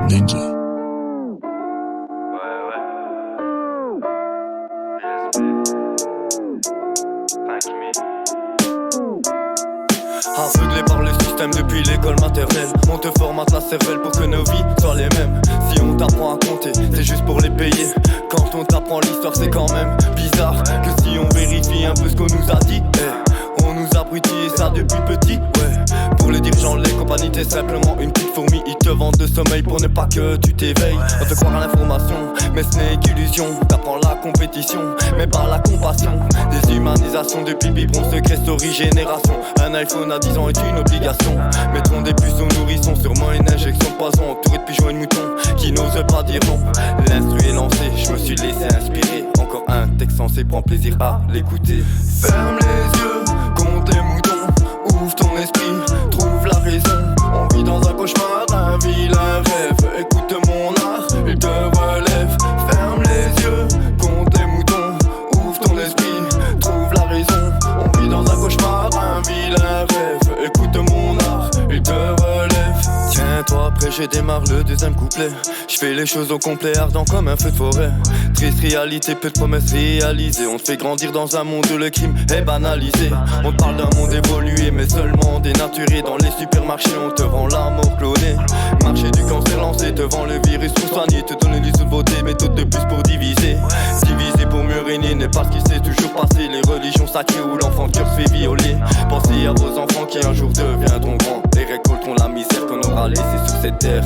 Ninja. Aveuglé par le système depuis l'école maternelle, on te formate la cervelle pour que nos vies soient les mêmes. Si on t'apprend à compter, c'est juste pour les payer. Quand on t'apprend l'histoire, c'est quand même bizarre que si on vérifie un peu ce qu'on nous a dit, on nous abrutit et ça depuis petit, ouais. Pour les dirigeants, les compagnies, t'es simplement une petite fourmi. Ils te vendent de sommeil pour ne pas que tu t'éveilles. On te croire à l'information, mais ce n'est qu'illusion. T'apprends la compétition, mais pas la compassion. Déshumanisation depuis biberon, secret, story, génération. Un iPhone à 10 ans est une obligation. Mettront des puces aux nourrissons, sûrement une injection de poison. Entouré de pigeons et de moutons qui n'osent pas dire non. L'instru est lancé, je me suis laissé inspirer. Encore un texte censé prendre plaisir à l'écouter. Ferme les yeux, compte les moutons, ouvre ton esprit, trouve la raison. On vit dans un cauchemar, un vilain rêve. Écoute mon art, il te relève. Ferme les yeux, compte les moutons, ouvre ton esprit, trouve la raison. On vit dans un cauchemar, un vilain rêve. Écoute mon art, il te relève. Tiens-toi prêt, je démarre le deuxième couplet. Je fais les choses au complet, ardent comme un feu de forêt. Triste réalité, peu de promesses réalisées. On te fait grandir dans un monde où le crime est banalisé. On te parle d'un monde évolué, mais seulement dénaturé. Dans les supermarchés, on te vend la mort clonée. Marché du cancer lancé, te vend le virus pour soigner. Te donner du sous de beauté, mais tout de plus pour diviser. Diviser pour mieux régner n'est pas ce qui s'est toujours passé. Les religions sacrées où l'enfant de cœur se fait violer. Pensez à vos enfants qui un jour deviendront grands et récolteront la misère qu'on aura laissée sur cette terre.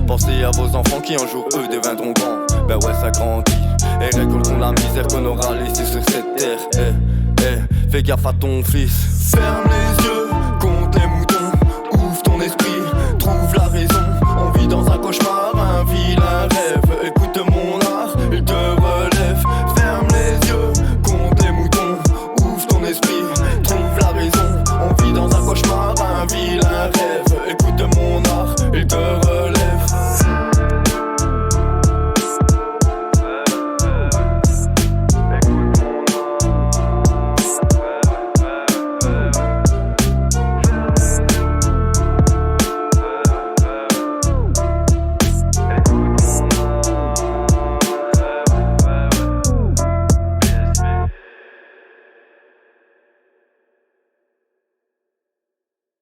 Pensez à vos enfants qui un jour eux deviendront grands. Ben ouais, ça grandit et récolteront la misère qu'on aura laissée sur cette terre. Fais gaffe à ton fils. Ferme les yeux, compte les moutons, ouvre ton esprit, trouve la raison. On vit dans un cauchemar, un vilain